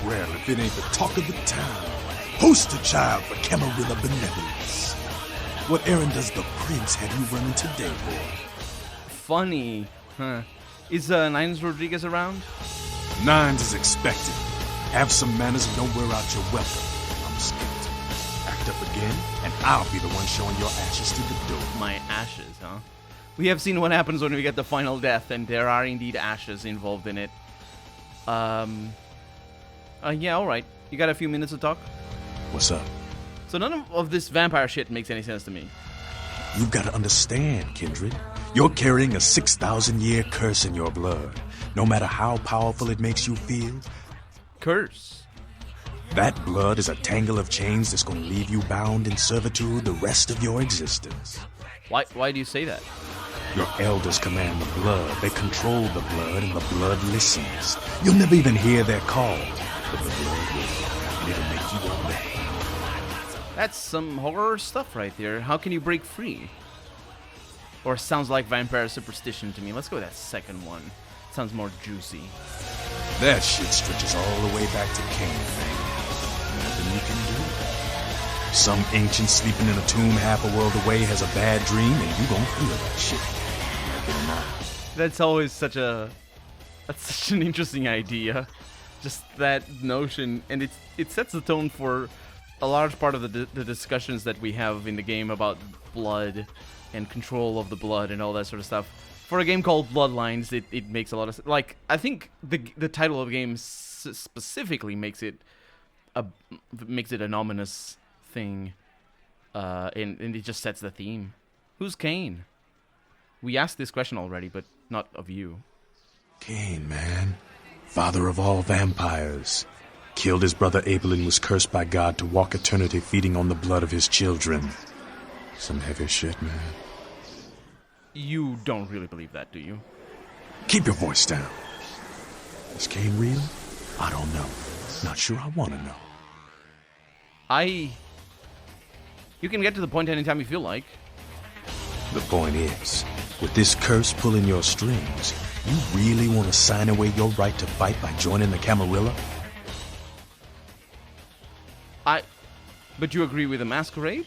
Well, if it ain't the talk of the town, poster child for Camarilla benevolence. What errand does the prince have you running today, boy? Funny, huh? Is Nines Rodriguez around? Nines is expected. Have some manners and don't wear out your welcome. I'm skeptic. Act up again, and I'll be the one showing your ashes to the door. My ashes, huh? We have seen what happens when we get the final death, and there are indeed ashes involved in it. Yeah, alright. You got a few minutes to talk? What's up? So none of this vampire shit makes any sense to me. You've got to understand, kindred. You're carrying a 6,000-year curse in your blood. No matter how powerful it makes you feel. Curse? That blood is a tangle of chains that's going to leave you bound in servitude the rest of your existence. Why do you say that? Your elders command the blood. They control the blood, and the blood listens. You'll never even hear their call, but the blood will, and it'll make you obey. That's some horror stuff right there. How can you break free? Or sounds like vampire superstition to me. Let's go with that second one. Sounds more juicy. That shit stretches all the way back to Caine, man. Nothing you can do. Some ancient sleeping in a tomb half a world away has a bad dream, and you gon' feel that shit. Like it or not. That's always such an interesting idea. Just that notion, and it sets the tone for a large part of the discussions that we have in the game about blood and control of the blood and all that sort of stuff. For a game called Bloodlines, it makes a lot of sense. Like, I think the title of the game specifically makes it an ominous thing, and it just sets the theme. Who's Caine? We asked this question already, but not of you. Caine, man. Father of all vampires. Killed his brother Abel and was cursed by God to walk eternity feeding on the blood of his children. Some heavy shit, man. You don't really believe that, do you? Keep your voice down. Is Caine real? I don't know. Not sure I want to know. You can get to the point anytime you feel like. The point is, with this curse pulling your strings, you really want to sign away your right to fight by joining the Camarilla? But you agree with the Masquerade?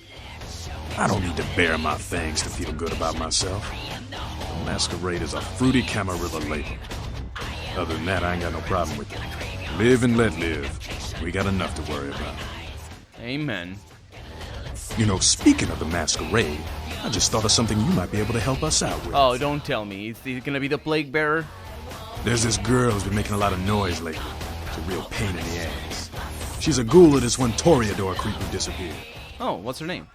I don't need to bare my fangs to feel good about myself. The Masquerade is a fruity Camarilla label. Other than that, I ain't got no problem with it. Live and let live. We got enough to worry about. Amen. You know, speaking of the Masquerade, I just thought of something you might be able to help us out with. Oh, don't tell me. Is he gonna be the plague bearer? There's this girl who's been making a lot of noise lately. It's a real pain in the ass. She's a ghoul of this one Toreador creep who disappeared. Oh, what's her name?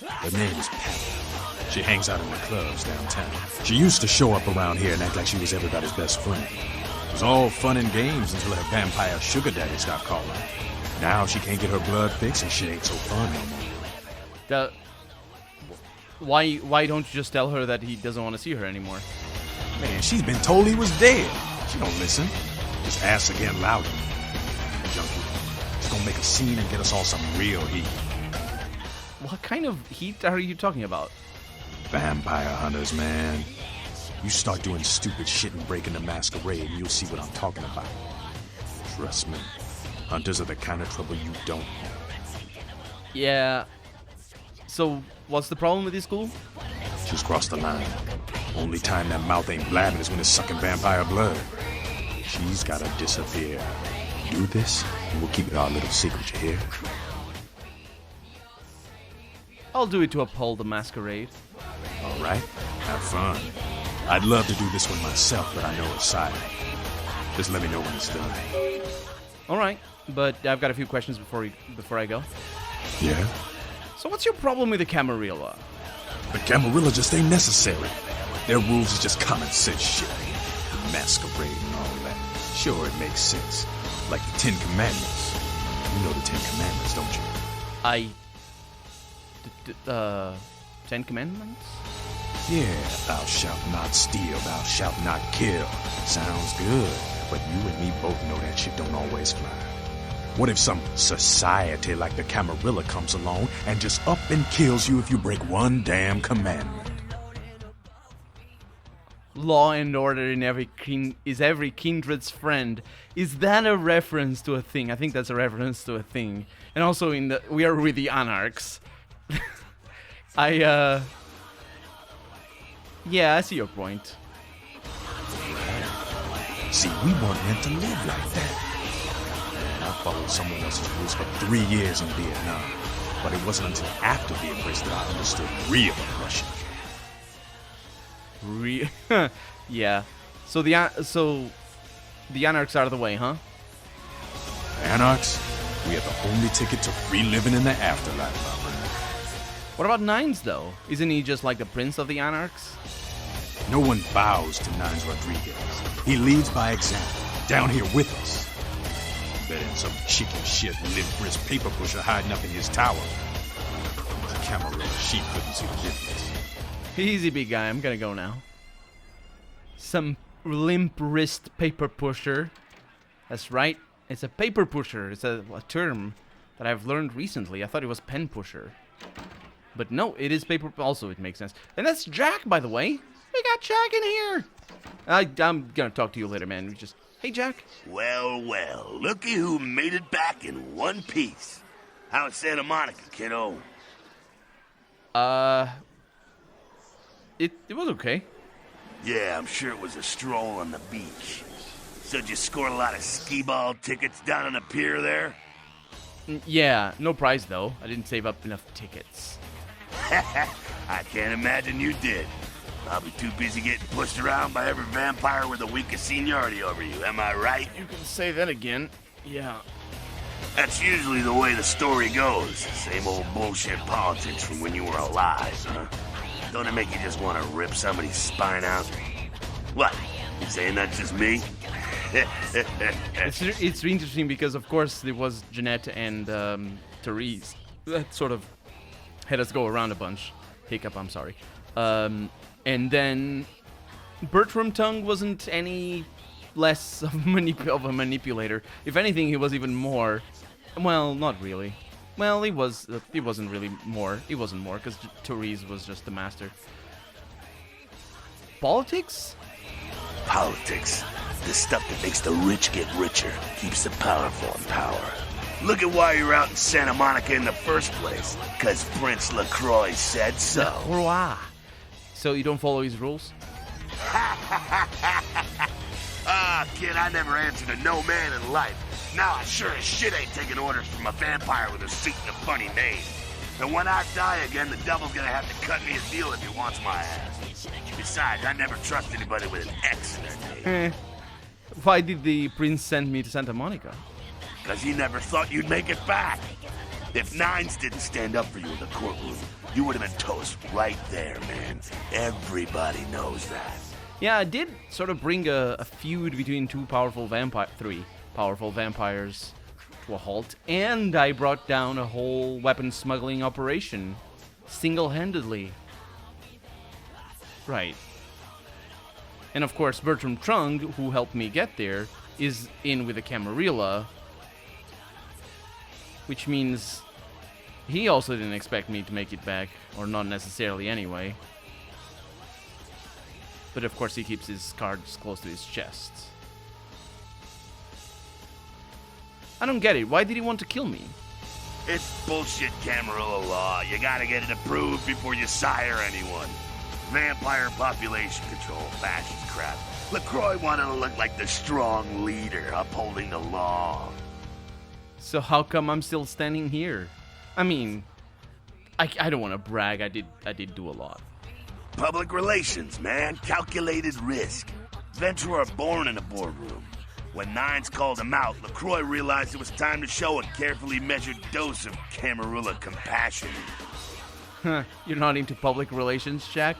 Her name is Patty. She hangs out in the clubs downtown. She used to show up around here and act like she was everybody's best friend. It was all fun and games until her vampire sugar daddy stopped calling. Now she can't get her blood fixed and shit ain't so fun no more. Why don't you just tell her that he doesn't want to see her anymore? Man, she's been told he was dead. She don't listen. Just asks again louder. Junkie. She's gonna make a scene and get us all some real heat. What kind of heat are you talking about? Vampire hunters, man. You start doing stupid shit and breaking the Masquerade and you'll see what I'm talking about. Trust me. Hunters are the kind of trouble you don't have. Yeah. So, what's the problem with this school? She's crossed the line. Only time that mouth ain't blabbing is when it's sucking vampire blood. She's gotta disappear. Do this, and we'll keep it our little secret, you hear? I'll do it to uphold the Masquerade. Alright, have fun. I'd love to do this one myself, but I know it's silent. Just let me know when it's done. Alright, but I've got a few questions before I go. Yeah? So what's your problem with the Camarilla? The Camarilla just ain't necessary. Their rules is just common sense shit. The Masquerade and all that. Sure, it makes sense. Like the 10 Commandments. You know the 10 Commandments, don't you? 10 Commandments? Yeah, thou shalt not steal, thou shalt not kill. Sounds good, but you and me both know that shit don't always fly. What if some society like the Camarilla comes along and just up and kills you if you break one damn commandment? law and order in is every kindred's friend. Is that a reference to a thing? I think that's a reference to a thing. And also we are with the Anarchs. Yeah, I see your point. See, we weren't meant to live like that. And I followed someone else's rules for 3 years in Vietnam. But it wasn't until after the embrace that I understood real oppression. Yeah. So the Anarchs are the way, huh? Anarchs, we have the only ticket to free living in the afterlife, my friend. What about Nines, though? Isn't he just like the prince of the Anarchs? No one bows to Nines Rodriguez. He leads by example, down here with us. Better than some chicken shit limp-wrist paper pusher hiding up in his tower. Camarilla, she couldn't see the difference. Easy, big guy. I'm gonna go now. Some limp wrist paper pusher. That's right. It's a paper pusher. It's a term that I've learned recently. I thought it was pen pusher. But no, it is paper. Also, it makes sense. And that's Jack, by the way. We got Jack in here. I'm gonna talk to you later, man. Hey, Jack. Well, looky who made it back in one piece. How's Santa Monica, kiddo? It was okay. Yeah, I'm sure it was a stroll on the beach. So did you score a lot of skee-ball tickets down on the pier there? Yeah, no prize though. I didn't save up enough tickets. I can't imagine you did. Probably too busy getting pushed around by every vampire with the weakest seniority over you, am I right? You can say that again. Yeah. That's usually the way the story goes. Same old bullshit politics from when you were alive, huh? Don't it make you just want to rip somebody's spine out? What? You saying that's just me? It's interesting because, of course, there was Jeanette and Therese. That sort of had us go around a bunch. Hiccup, I'm sorry. And then Bertram Tongue wasn't any less of a manipulator. If anything, he was even more. Well, not really. Well, he wasn't really more. He wasn't more because Therese was just the master. Politics? Politics. The stuff that makes the rich get richer, keeps the powerful in power. Look at why you're out in Santa Monica in the first place. Because Prince LaCroix said so. LaCroix. So you don't follow his rules? Kid, I never answered to no man in life. Now I sure as shit ain't taking orders from a vampire with a seat and a funny name. And when I die again, the devil's gonna have to cut me a deal if he wants my ass. Besides, I never trust anybody with an X in their name. Why did the prince send me to Santa Monica? Because he never thought you'd make it back. If Nines didn't stand up for you in the courtroom, you would have been toast right there, man. Everybody knows that. Yeah, I did sort of bring a feud between three powerful vampires to a halt, and I brought down a whole weapon smuggling operation single-handedly. Right. And of course, Bertram Trung, who helped me get there, is in with the Camarilla, which means he also didn't expect me to make it back, or not necessarily anyway. But of course he keeps his cards close to his chest. I don't get it. Why did he want to kill me? It's bullshit Camarilla law. You gotta get it approved before you sire anyone. Vampire population control, fascist crap. LaCroix wanted to look like the strong leader upholding the law. So how come I'm still standing here? I mean, I don't want to brag. I did do a lot. Public relations, man. Calculated risk. Vents were born in a boardroom. When Nines called him out, LaCroix realized it was time to show a carefully measured dose of Camarilla compassion. Huh, you're not into public relations, Jack?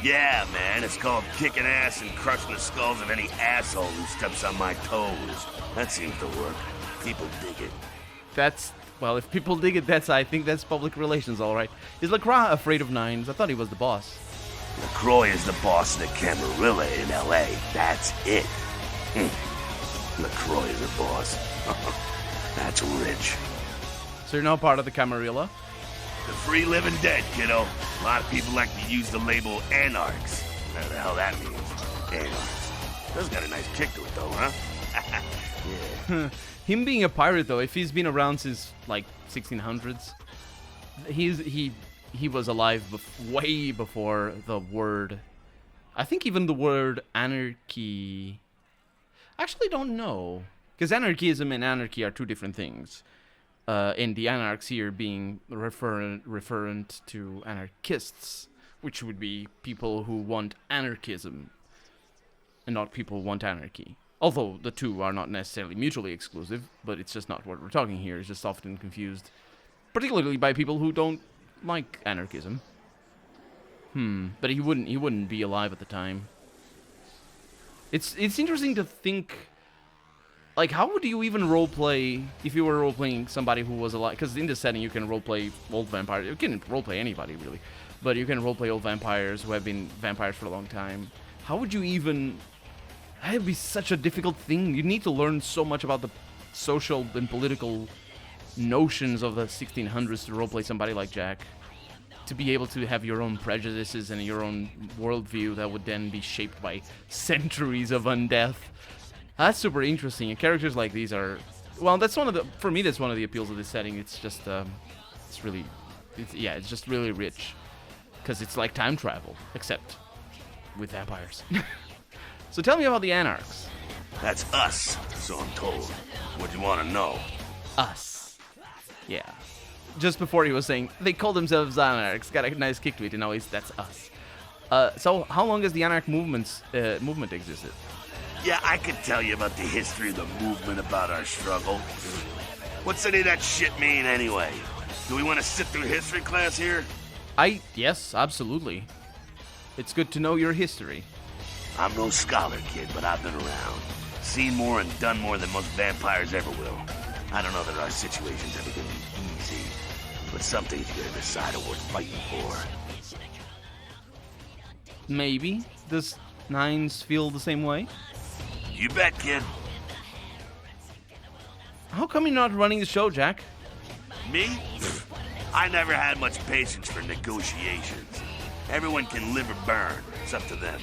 Yeah, man. It's called kicking ass and crushing the skulls of any asshole who steps on my toes. That seems to work. People dig it. Well, if people dig it, I think that's public relations, all right. Is LaCroix afraid of Nines? I thought he was the boss. LaCroix is the boss of the Camarilla in L.A. That's it. LaCroix is the boss. That's rich. So you're now part of the Camarilla? The free living dead, kiddo. A lot of people like to use the label Anarchs. Whatever the hell that means. Anarchs. Does got a nice kick to it, though, huh? Yeah. Him being a pirate, though, if he's been around since, like, 1600s, he was alive way before the word... I think even the word anarchy... I actually don't know. Because anarchism and anarchy are two different things. And the Anarchs here being referent to anarchists, which would be people who want anarchism, and not people who want anarchy. Although the two are not necessarily mutually exclusive, but it's just not what we're talking here. It's just often confused, particularly by people who don't like anarchism. But he wouldn't be alive at the time. It's interesting to think, like, how would you even roleplay if you were roleplaying somebody who was alive? Because in this setting, you can roleplay old vampires. You can roleplay anybody, really. But you can roleplay old vampires who have been vampires for a long time. How would you even... That would be such a difficult thing. You need to learn so much about the social and political notions of the 1600s to roleplay somebody like Jack. To be able to have your own prejudices and your own worldview that would then be shaped by centuries of undeath. That's super interesting. And characters like these are... Well, that's one of the... For me, that's one of the appeals of this setting. It's just... it's really... It's just really rich. Because it's like time travel, except with vampires. So tell me about the Anarchs. That's us, so I'm told. What do you want to know? Us. Yeah. Just before he was saying, they call themselves Anarchs. Got a nice kick to it, and now that's us. So how long has the Anarch movement existed? Yeah, I could tell you about the history of the movement, about our struggle. What's any of that shit mean, anyway? Do we want to sit through history class here? Yes, absolutely. It's good to know your history. I'm no scholar, kid, but I've been around. Seen more and done more than most vampires ever will. I don't know that our situation's ever gonna be easy, but some things you gotta decide are worth fighting for. Maybe. Does Nines feel the same way? You bet, kid. How come you're not running the show, Jack? Me? I never had much patience for negotiations. Everyone can live or burn. It's up to them.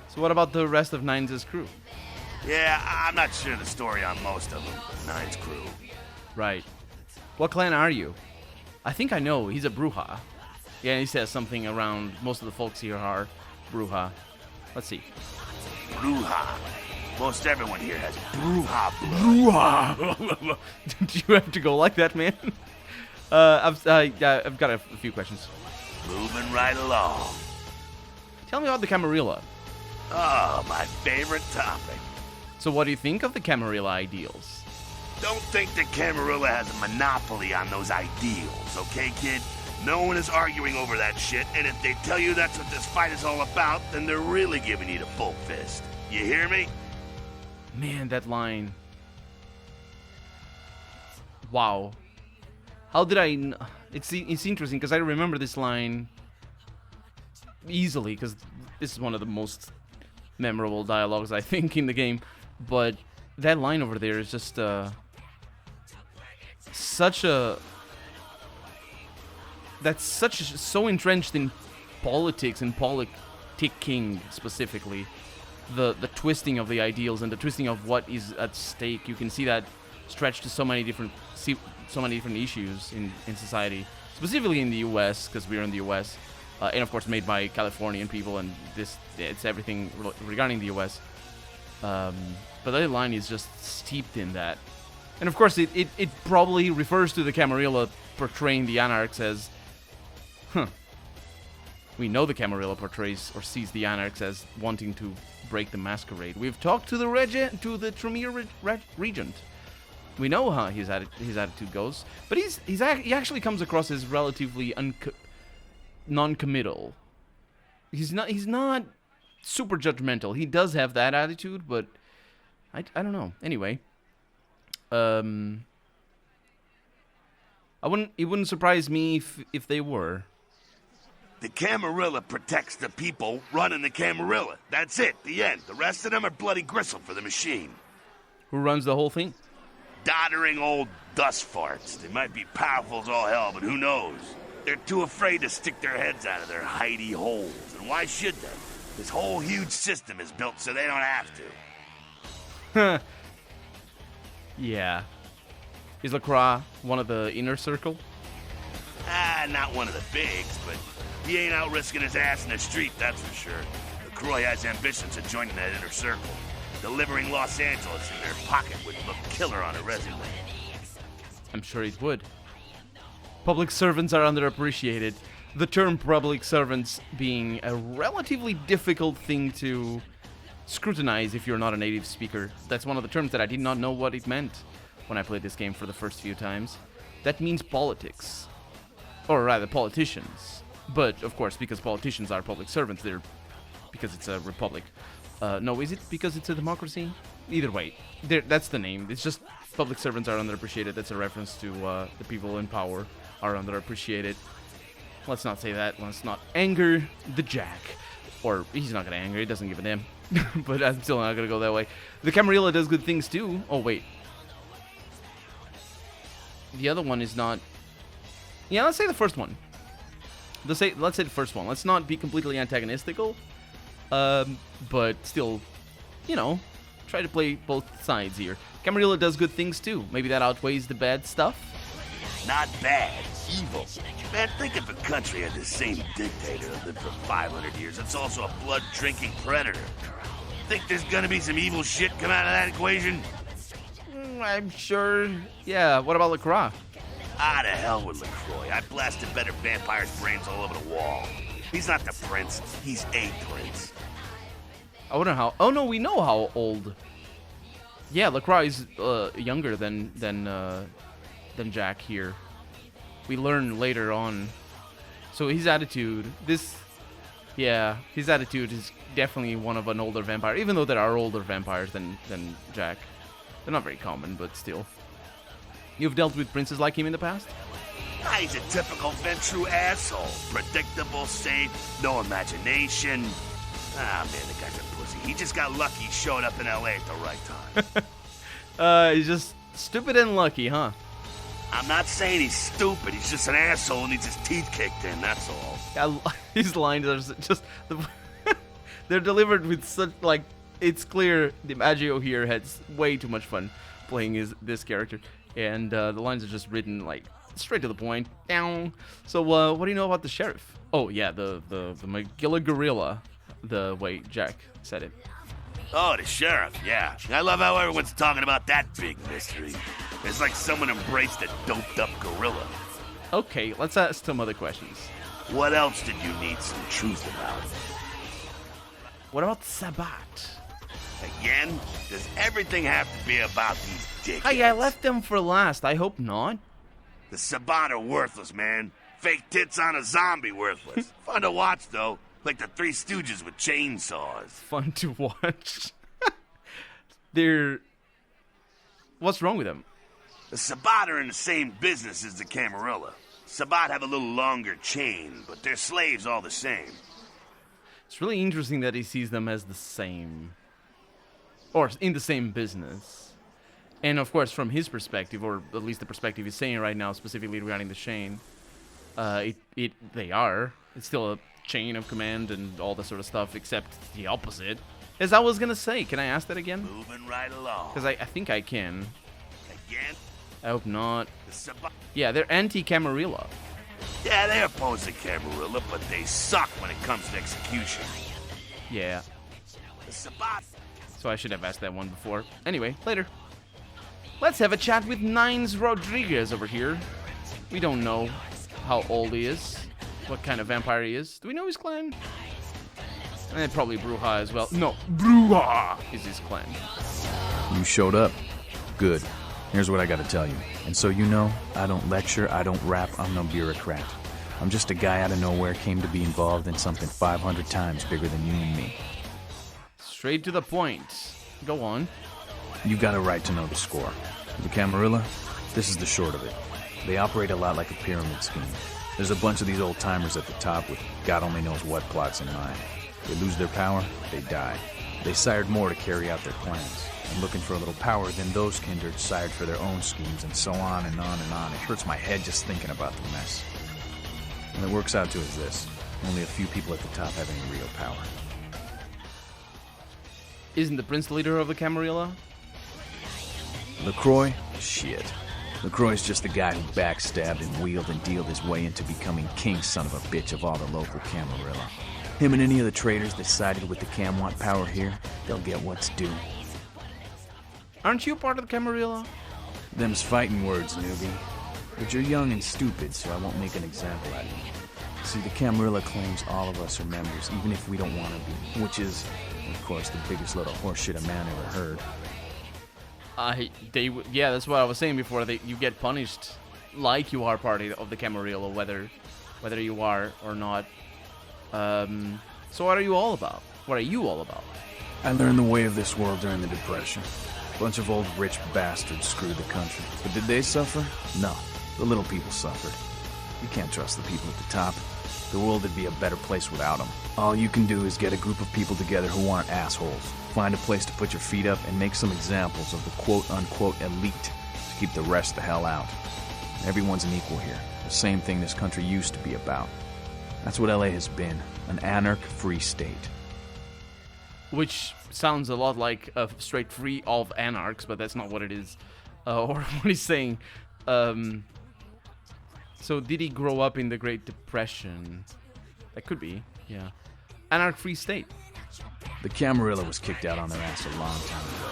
So what about the rest of Nines' crew? Yeah, I'm not sure the story on most of them. Nine's crew. Right. What clan are you? I think I know. He's a Bruja. Yeah, he says something around most of the folks here are Bruja. Let's see. Bruja. Most everyone here has Bruja blood. Bruja! Do you have to go like that, man? I've got a few questions. Moving right along. Tell me about the Camarilla. Oh, my favorite topic. So what do you think of the Camarilla ideals? Don't think that Camarilla has a monopoly on those ideals, okay, kid? No one is arguing over that shit, and if they tell you that's what this fight is all about, then they're really giving you the full fist. You hear me? Man, that line. Wow. How did I... It's interesting, because I remember this line easily, because this is one of the most memorable dialogues, I think, in the game. But that line over there is just so entrenched in politics and politicking specifically. The twisting of the ideals and the twisting of what is at stake. You can see that stretched to so many different issues in society, specifically in the U.S. because we're in the U.S. And of course made by Californian people, and it's everything regarding the U.S. But that line is just steeped in that. And of course, it probably refers to the Camarilla portraying the Anarchs as, we know the Camarilla portrays or sees the Anarchs as wanting to break the Masquerade. We've talked to the Tremere Regent. We know how his attitude goes, but he actually comes across as relatively non-committal. He's not super judgmental. He does have that attitude, but I don't know. Anyway, it wouldn't surprise me if they were. The Camarilla protects the people running the Camarilla. That's it, the end. The rest of them are bloody gristle for the machine. Who runs the whole thing? Doddering old dust farts. They might be powerful as all hell, but who knows? They're too afraid to stick their heads out of their hidey holes. And why should they? This whole huge system is built so they don't have to. Yeah. Is LaCroix one of the inner circle? Not one of the bigs, but he ain't out risking his ass in the street, that's for sure. LaCroix has ambitions of joining that inner circle. Delivering Los Angeles in their pocket would look killer on a resume. I'm sure it would. Public servants are underappreciated. The term public servants being a relatively difficult thing to scrutinize if you're not a native speaker. That's one of the terms that I did not know what it meant when I played this game for the first few times. That means politics. Or rather, politicians. But, of course, because politicians are public servants, they're... because it's a republic. No, is it because it's a democracy? Either way, that's the name. It's just public servants are underappreciated. That's a reference to the people in power are underappreciated. Let's not say that. Let's not anger the Jack. Or, he's not going to anger. He doesn't give a damn. But I'm still not going to go that way. The Camarilla does good things, too. Oh, wait. The other one is not... Yeah, let's say the first one. Let's say the first one. Let's not be completely antagonistical. But still, you know, try to play both sides here. Camarilla does good things, too. Maybe that outweighs the bad stuff. Not bad, evil. Man, think if a country had the same dictator that lived for 500 years. It's also a blood-drinking predator. Think there's gonna be some evil shit come out of that equation? I'm sure. Yeah, what about LaCroix? To hell with LaCroix. I blasted better vampires' brains all over the wall. He's not the prince, he's a prince. I wonder how... Oh, no, we know how old... Yeah, LaCroix is younger than Jack here. We learn later on. So his attitude... Yeah, his attitude is definitely one of an older vampire, even though there are older vampires than Jack. They're not very common, but still. You've dealt with princes like him in the past? He's a typical Ventru asshole. Predictable, safe, no imagination. Man, the guy's a pussy. He just got lucky he showed up in LA at the right time. He's just stupid and lucky, huh? I'm not saying he's stupid. He's just an asshole and needs his teeth kicked in, that's all. His lines are just... they're delivered with such, like... It's clear DiMaggio here has way too much fun playing this character. And the lines are just written, like, straight to the point. So, what do you know about the sheriff? Oh, yeah, the McGilla Gorilla, the way Jack said it. Oh, the sheriff, yeah. I love how everyone's talking about that big mystery. It's like someone embraced a doped-up gorilla. Okay, let's ask some other questions. What else did you need some truth about? What about Sabbat? Again? Does everything have to be about these dickheads? Hey, I left them for last. I hope not. The Sabbat are worthless, man. Fake tits on a zombie worthless. Fun to watch, though. Like the Three Stooges with chainsaws. Fun to watch. They're... What's wrong with them? The Sabbat are in the same business as the Camarilla. Sabbat have a little longer chain, but they're slaves all the same. It's really interesting that he sees them as the same. Or in the same business. And of course, from his perspective, or at least the perspective he's saying right now, specifically regarding the chain, they are. It's still a chain of command and all that sort of stuff, except the opposite. As I was gonna say, can I ask that again? Moving right along. Because I think I can. Again? I hope not. The Sabbat... Yeah, they're anti-Camarilla. Yeah, they oppose the Camarilla, but they suck when it comes to execution. Yeah. The Sabbat... So I should have asked that one before. Anyway, later. Let's have a chat with Nines Rodriguez over here. We don't know how old he is, what kind of vampire he is. Do we know his clan? And probably Bruja as well. No, Bruja is his clan. You showed up. Good. Here's what I gotta tell you. And so you know, I don't lecture, I don't rap, I'm no bureaucrat. I'm just a guy out of nowhere came to be involved in something 500 times bigger than you and me. Straight to the point. Go on. You got a right to know the score. The Camarilla, this is the short of it. They operate a lot like a pyramid scheme. There's a bunch of these old-timers at the top with God only knows what plots in mind. They lose their power, they die. They sired more to carry out their plans. And looking for a little power, then those kindred sired for their own schemes, and so on and on and on. It hurts my head just thinking about the mess. And it works out to is this. Only a few people at the top have any real power. Isn't the prince the leader of the Camarilla? LaCroix? Shit. LaCroix's just the guy who backstabbed and wheeled and dealed his way into becoming king son of a bitch of all the local Camarilla. Him and any of the traitors that sided with the Cam want power here, they'll get what's due. Aren't you part of the Camarilla? Them's fighting words, newbie. But you're young and stupid, so I won't make an example out of you. See, the Camarilla claims all of us are members, even if we don't want to be, which is, of course, the biggest load of horseshit a man ever heard. Yeah, that's what I was saying before. You get punished like you are part of the Camarilla, whether you are or not. So what are you all about? What are you all about? I learned the way of this world during the Depression. A bunch of old rich bastards screwed the country. But did they suffer? No. The little people suffered. You can't trust the people at the top. The world would be a better place without them. All you can do is get a group of people together who aren't assholes. Find a place to put your feet up and make some examples of the quote-unquote elite to keep the rest the hell out. Everyone's an equal here. The same thing this country used to be about. That's what LA has been. An anarch-free state. Which sounds a lot like a straight free of anarchs, but that's not what it is. Or what he's saying. So did he grow up in the Great Depression? That could be, yeah. Anarch-free state. The Camarilla was kicked out on their ass a long time ago.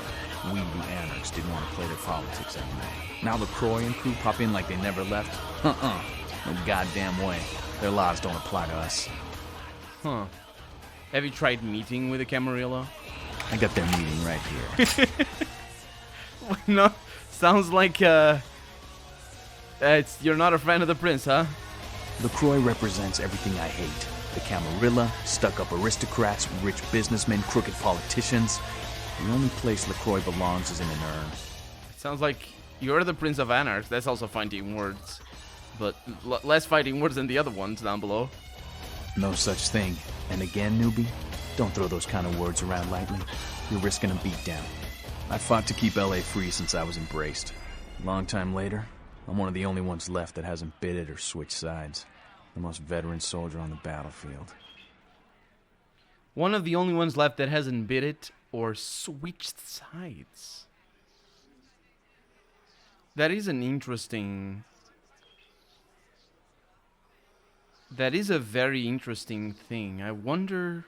We, the Anarchs, didn't want to play their politics anymore. Now LaCroix and crew pop in like they never left? No goddamn way. Their laws don't apply to us. Huh. Have you tried meeting with the Camarilla? I got their meeting right here. No, sounds like, you're not a friend of the prince, huh? LaCroix represents everything I hate. The Camarilla, stuck-up aristocrats, rich businessmen, crooked politicians. The only place LaCroix belongs is in an urn. Sounds like you're the Prince of Anarchs. That's also fighting words. But less fighting words than the other ones down below. No such thing. And again, newbie, don't throw those kind of words around lightly. You're risking a beatdown. I fought to keep LA free since I was embraced. A long time later, I'm one of the only ones left that hasn't bid it or switched sides. The most veteran soldier on the battlefield. One of the only ones left that hasn't bid it or switched sides. That is an interesting... That is a very interesting thing. I wonder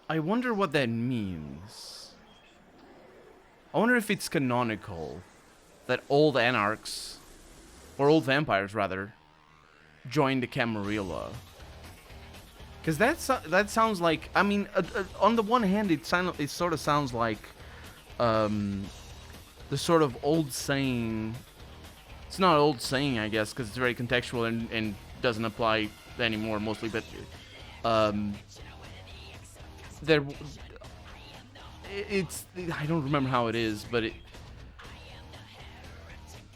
what that means. I wonder if it's canonical that old Anarchs, or old vampires rather, joined the Camarilla. Because that sounds like, I mean, on the one hand, it sort of sounds like the sort of old saying. It's not an old saying, I guess, because it's very contextual and doesn't apply anymore mostly. But I don't remember how it is, but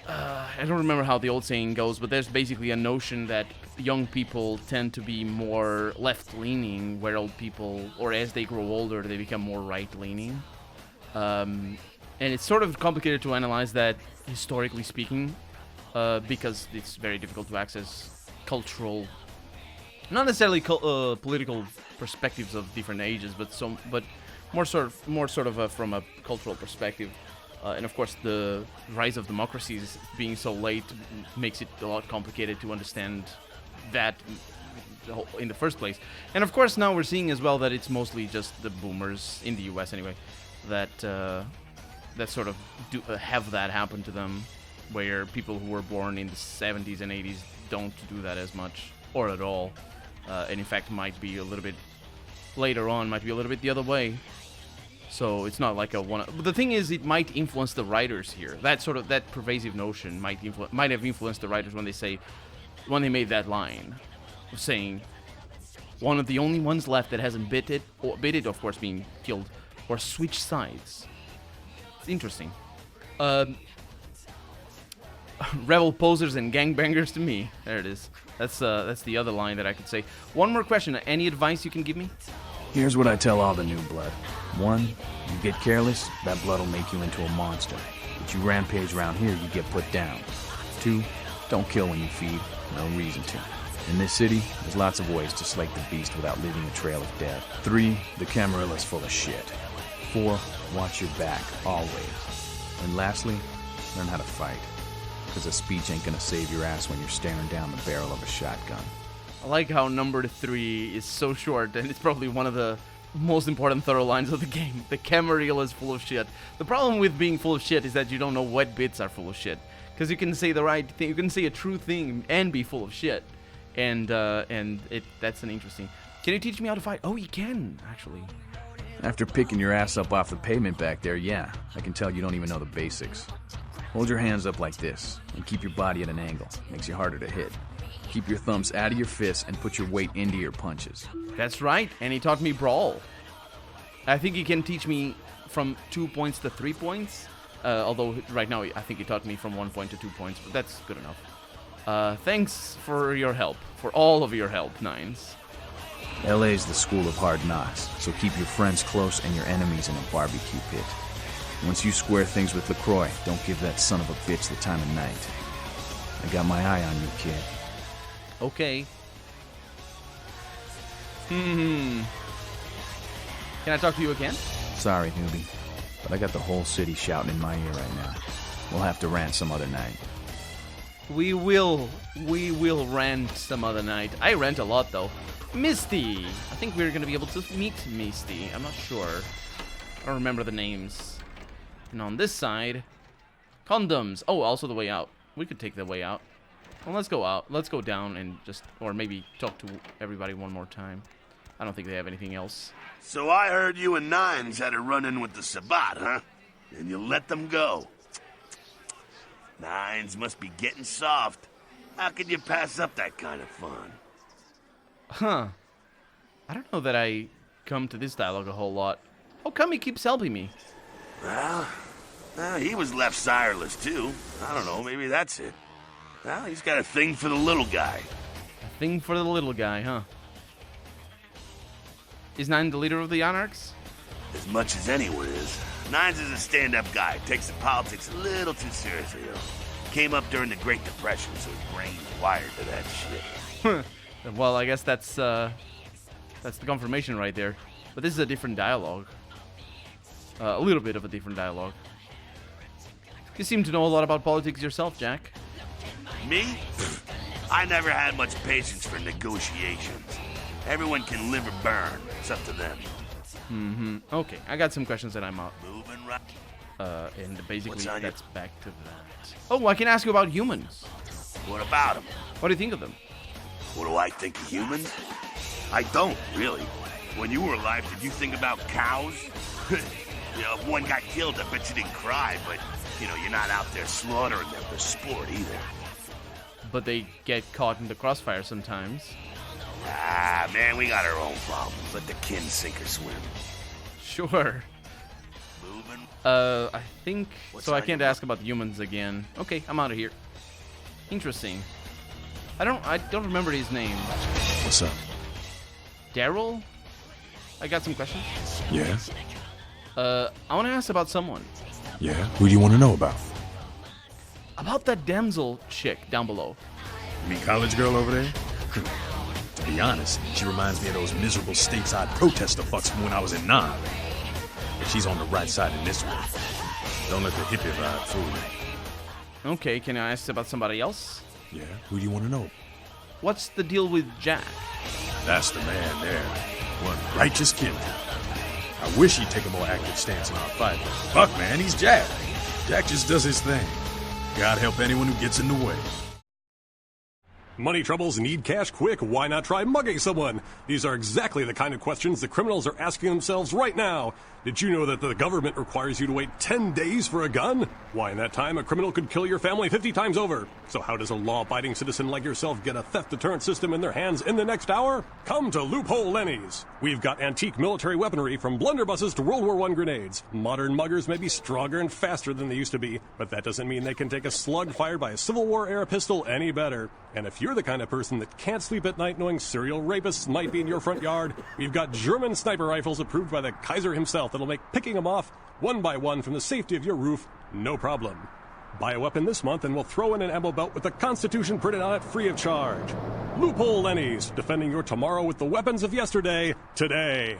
I don't remember how the old saying goes, but there's basically a notion that young people tend to be more left-leaning, where old people, or as they grow older, they become more right-leaning. And it's sort of complicated to analyze that, historically speaking, because it's very difficult to access cultural, not necessarily political perspectives of different ages, but more sort of from a cultural perspective. And of course, the rise of democracies being so late makes it a lot complicated to understand that in the first place. And of course, now we're seeing as well that it's mostly just the boomers, in the US anyway, that sort of have that happen to them, where people who were born in the 70s and 80s don't do that as much, or at all. And in fact, might be a little bit later on, might be a little bit the other way. So it's not like a one. But the thing is, it might influence the writers here. That pervasive notion might have influenced the writers when they made that line, of saying one of the only ones left that hasn't bid it, of course, being killed, or switched sides. It's interesting. Rebel posers and gangbangers to me. There it is. That's the other line that I could say. One more question. Any advice you can give me? Here's what I tell all the new blood. 1, you get careless, that blood will make you into a monster. But you rampage around here, you get put down. 2, don't kill when you feed. No reason to. In this city, there's lots of ways to slake the beast without leaving a trail of death. 3, the Camarilla's full of shit. 4, watch your back, always. And lastly, learn how to fight. Because a speech ain't gonna save your ass when you're staring down the barrel of a shotgun. I like how number 3 is so short, and it's probably one of the most important thorough lines of the game. The Camarilla is full of shit. The problem with being full of shit is that you don't know what bits are full of shit. Because you can say the right thing, you can say a true thing and be full of shit. And that's an interesting... Can you teach me how to fight? Oh, you can, actually. After picking your ass up off the pavement back there, yeah, I can tell you don't even know the basics. Hold your hands up like this, and keep your body at an angle. Makes you harder to hit. Keep your thumbs out of your fists and put your weight into your punches. That's right, and he taught me Brawl. I think he can teach me from 2 points to 3 points. Although right now I think he taught me from 1 point to 2 points, but that's good enough. Thanks for your help, for all of your help, Nines. LA's the school of hard knocks, so keep your friends close and your enemies in a barbecue pit. Once you square things with LaCroix, don't give that son of a bitch the time of night. I got my eye on you, kid. Okay. Can I talk to you again? Sorry, newbie, but I got the whole city shouting in my ear right now. We'll have to rant some other night. We will rant some other night. I rant a lot, though. Misty! I think we're gonna be able to meet Misty. I'm not sure. I don't remember the names. And on this side, condoms. Oh, also the way out. We could take the way out. Well, let's go out. Let's go down and just, or maybe talk to everybody one more time. I don't think they have anything else. So I heard you and Nines had a run-in with the Sabbat, huh? And you let them go. Nines must be getting soft. How could you pass up that kind of fun? Huh. I don't know that I come to this dialogue a whole lot. How come he keeps helping me? Well, he was left sireless, too. I don't know, maybe that's it. Well, he's got a thing for the little guy. A thing for the little guy, huh? Is Nine the leader of the Anarchs? As much as anyone is. Nines is a stand-up guy. Takes the politics a little too seriously, though. Came up during the Great Depression, so his brain's wired to that shit. Well, I guess that's the confirmation right there. But this is a different dialogue. A little bit of a different dialogue. You seem to know a lot about politics yourself, Jack. Me? I never had much patience for negotiations. Everyone can live or burn. It's up to them. Okay, I got some questions that I'm out. Moving right. And basically What's on that's back to that. Oh, I can ask you about humans. What about them? What do you think of them? What do I think of humans? I don't, really. When you were alive, did you think about cows? You know, if one got killed, I bet you didn't cry, but, you know, you're not out there slaughtering them for sport either. But they get caught in the crossfire sometimes. Ah, man, we got our own problems. Let the kin sink or swim. Sure. Moving. I think... What's so I on can't your- ask about humans again. Okay, I'm out of here. Interesting. I don't remember his name. What's up? Daryl? I got some questions. Yeah? I want to ask about someone. Yeah? Who do you want to know about? About that damsel chick down below. You mean college girl over there? To be honest, she reminds me of those miserable stateside protester fucks from when I was in Nam. But she's on the right side in this one. Don't let the hippie vibe fool you. Okay, can I ask about somebody else? Yeah? Who do you want to know? What's the deal with Jack? That's the man there. One righteous kindred. I wish he'd take a more active stance in our fight. Fuck, man, he's Jack. Jack just does his thing. God help anyone who gets in the way. Money troubles, need cash quick, why not try mugging someone? These are exactly the kind of questions the criminals are asking themselves right now. Did you know that the government requires you to wait 10 days for a gun? Why, in that time, a criminal could kill your family 50 times over. So how does a law-abiding citizen like yourself get a theft deterrent system in their hands in the next hour? Come to Loophole Lenny's. We've got antique military weaponry from blunderbusses to World War I grenades. Modern muggers may be stronger and faster than they used to be, but that doesn't mean they can take a slug fired by a Civil War-era pistol any better. And if you're the kind of person that can't sleep at night knowing serial rapists might be in your front yard, we've got German sniper rifles approved by the Kaiser himself that'll make picking them off one by one from the safety of your roof no problem. Buy a weapon this month and we'll throw in an ammo belt with the Constitution printed on it free of charge. Loophole Lenny's, defending your tomorrow with the weapons of yesterday, today.